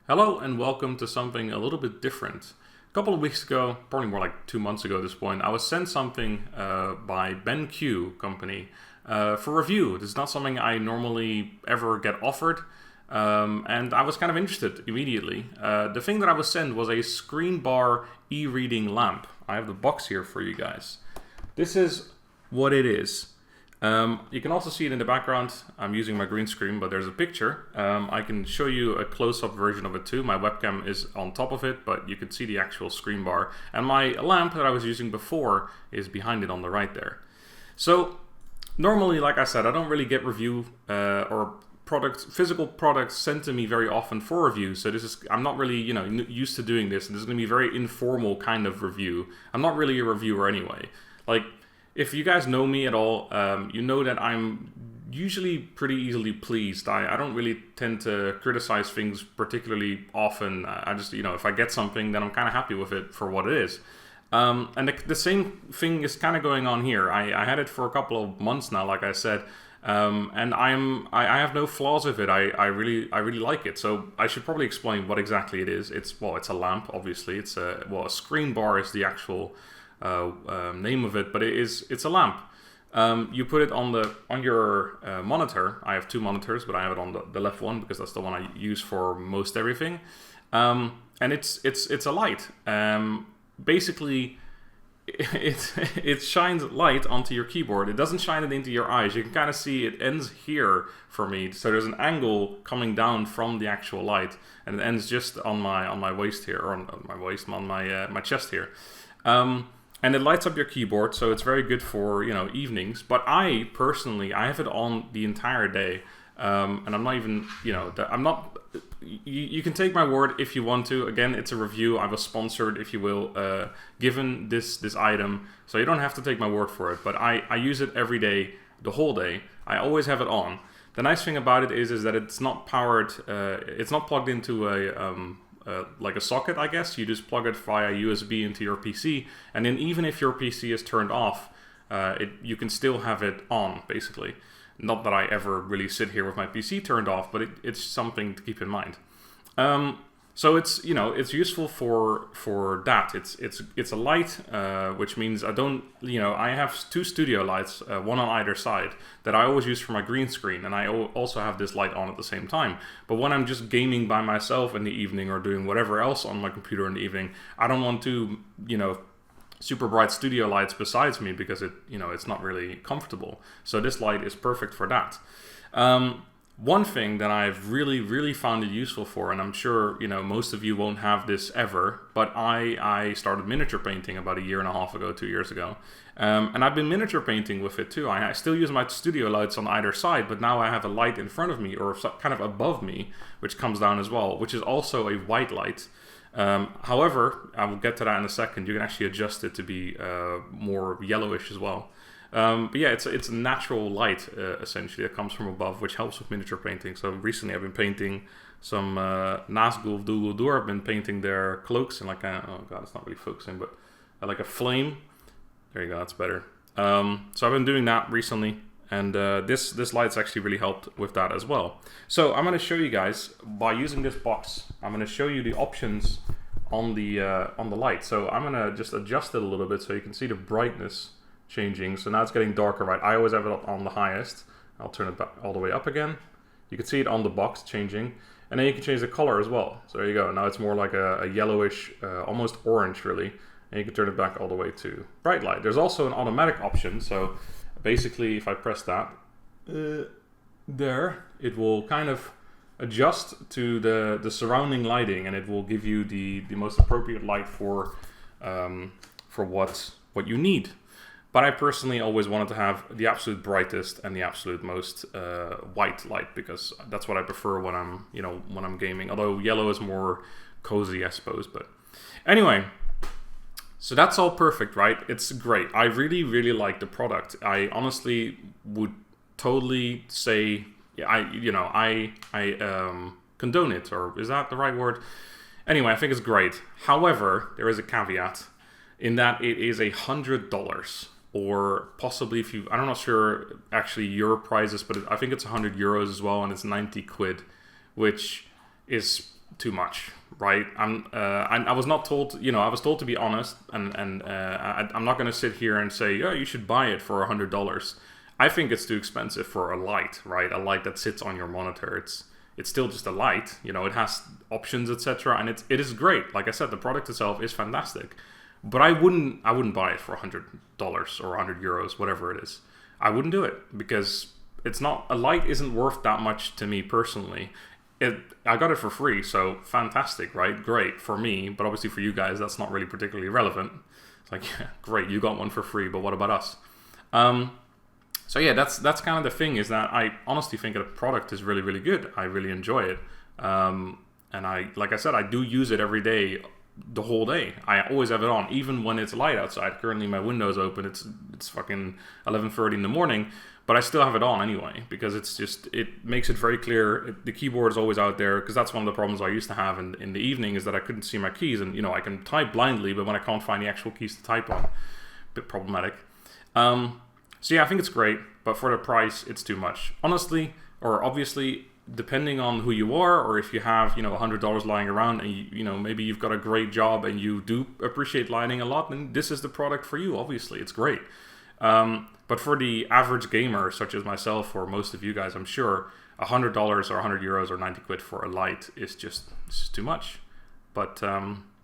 Hello and welcome to something a little bit different. A couple of weeks ago, probably more like 2 months ago at this point, I was sent something by BenQ company for review. This is not something I normally ever get offered, and I was kind of interested immediately. The thing that I was sent was a Screenbar e-reading lamp. I have the box here for you guys. This is what it is. You can also see it in the background. I'm using my green screen, but there's a picture. I can show you a close-up version of it too. My webcam is on top of it, but you can see the actual screen bar. And my lamp that I was using before is behind it on the right there. So normally, like I said, I don't really get review or physical products sent to me very often for review. So I'm not really, used to doing this. And this is going to be a very informal kind of review. I'm not really a reviewer anyway. If you guys know me at all, you know that I'm usually pretty easily pleased. I don't really tend to criticize things particularly often. I just, if I get something, then I'm kind of happy with it for what it is. And the same thing is kind of going on here. I had it for a couple of months now, like I said, and I have no flaws with it. I really like it. So I should probably explain what exactly it is. It's a lamp, obviously. It's a screen bar is the actual name of it, but it's a lamp. You put it on your monitor. I have two monitors, but I have it on the left one because that's the one I use for most everything. And it's a light. Basically, it shines light onto your keyboard. It doesn't shine it into your eyes. You can kind of see it ends here for me. So there's an angle coming down from the actual light, and it ends just on my waist here, or on my waist, on my chest here. And it lights up your keyboard, so it's very good for, evenings. But I have it on the entire day. And I'm not even, you can take my word if you want to. Again, it's a review. I was sponsored, if you will, given this item. So you don't have to take my word for it. But I use it every day, the whole day. I always have it on. The nice thing about it is that it's not powered, it's not plugged into like a socket, I guess. You just plug it via USB into your PC, and then even if your PC is turned off, you can still have it on, basically. Not that I ever really sit here with my PC turned off, but it's something to keep in mind. So it's useful for that. It's a light, which means I have two studio lights, one on either side, that I always use for my green screen, and I also have this light on at the same time. But when I'm just gaming by myself in the evening or doing whatever else on my computer in the evening, I don't want to, super bright studio lights besides me because it's not really comfortable. So this light is perfect for that. One thing that I've really found it useful for, and I'm sure most of you won't have this ever, but I started miniature painting about 1.5 years ago, 2 years ago, and I've been miniature painting with it too. I still use my studio lights on either side, but now I have a light in front of me or kind of above me, which comes down as well, which is also a white light. However, I will get to that in a second. You can actually adjust it to be more yellowish as well. But yeah, it's a natural light essentially that comes from above, which helps with miniature painting. So recently I've been painting some Nazgul Dulguldur. I've been painting their cloaks in like oh god, it's not really focusing, but like a flame. There you go, that's better. So I've been doing that recently, and this light's actually really helped with that as well. So I'm going to show you guys, by using this box, I'm going to show you the options on the light. So I'm going to just adjust it a little bit so you can see the brightness changing. So now it's getting darker, right? I always have it on the highest. I'll turn it back all the way up again. You can see it on the box changing, and then you can change the color as well. So there you go. Now it's more like a yellowish, almost orange really, and you can turn it back all the way to bright light. There's also an automatic option. So basically, if I press that, there, it will kind of adjust to the surrounding lighting, and it will give you the most appropriate light for what you need. But I personally always wanted to have the absolute brightest and the absolute most white light, because that's what I prefer when I'm gaming. Although yellow is more cozy, I suppose. But anyway, so that's all perfect, right? It's great. I really like the product. I honestly would totally say, I condone it, or is that the right word? Anyway, I think it's great. However, there is a caveat in that it is $100. Or possibly, I'm not sure actually your prices, but I think it's 100 euros as well, and it's 90 quid, which is too much, right? I was not told, I was told to be honest, and I'm not going to sit here and say, yeah, you should buy it for $100. I think it's too expensive for a light, right? A light that sits on your monitor. It's still just a light, it has options, etc. And it is great. Like I said, the product itself is fantastic, but I wouldn't buy it for $100 or €100, whatever it is. I wouldn't do it because a light isn't worth that much to me personally. I got it for free, so fantastic, right? Great for me, but obviously for you guys, that's not really particularly relevant. It's like, yeah, great, you got one for free, but what about us? So yeah, that's kind of the thing, is that I honestly think the product is really, really good. I really enjoy it. And like I said, I do use it every day, the whole day. I always have it on, even when it's light outside. Currently my window's open, it's fucking 11:30 in the morning, but I still have it on anyway, because it makes it very clear. The keyboard is always out there, because that's one of the problems I used to have in the evening, is that I couldn't see my keys, and I can type blindly, but when I can't find the actual keys to type on, a bit problematic. So yeah, I think it's great, but for the price, it's too much. Honestly, or obviously, depending on who you are, or if you have, $100 lying around, and maybe you've got a great job and you do appreciate lighting a lot, then this is the product for you. Obviously, it's great. But for the average gamer, such as myself, or most of you guys, I'm sure, $100 or €100 or 90 quid for a light is just too much. But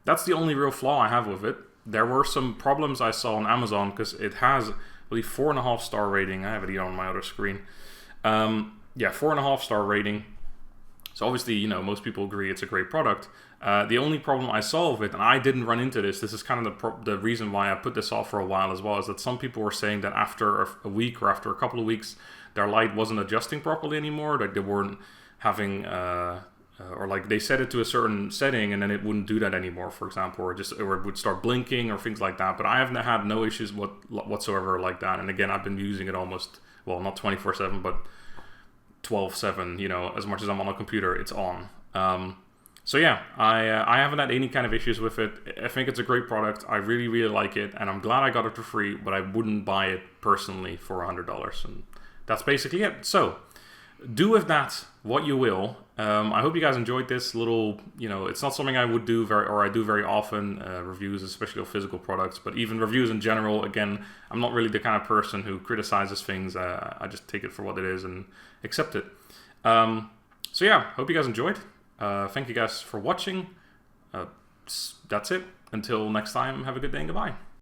that's the only real flaw I have with it. There were some problems I saw on Amazon, because it has, I believe, 4.5 star rating. I have it here on my other screen. Yeah, 4.5 star rating. So obviously, most people agree it's a great product. The only problem I saw with it, and I didn't run into this is kind of the reason why I put this off for a while as well, is that some people were saying that after a week or after a couple of weeks, their light wasn't adjusting properly anymore, like they weren't having, or like they set it to a certain setting and then it wouldn't do that anymore, for example, or it would start blinking or things like that. But I haven't had no issues whatsoever like that. And again, I've been using it almost, well, not 24/7, but 12/7, as much as I'm on a computer, it's on. So yeah, I haven't had any kind of issues with it. I think it's a great product. I really, really like it, and I'm glad I got it for free, but I wouldn't buy it personally for $100. And that's basically it. So do with that what you will. I hope you guys enjoyed this little, it's not something I would do I do very often, reviews, especially of physical products, but even reviews in general. Again, I'm not really the kind of person who criticizes things. I just take it for what it is and accept it. So yeah, hope you guys enjoyed. Thank you guys for watching. That's it. Until next time, have a good day and goodbye.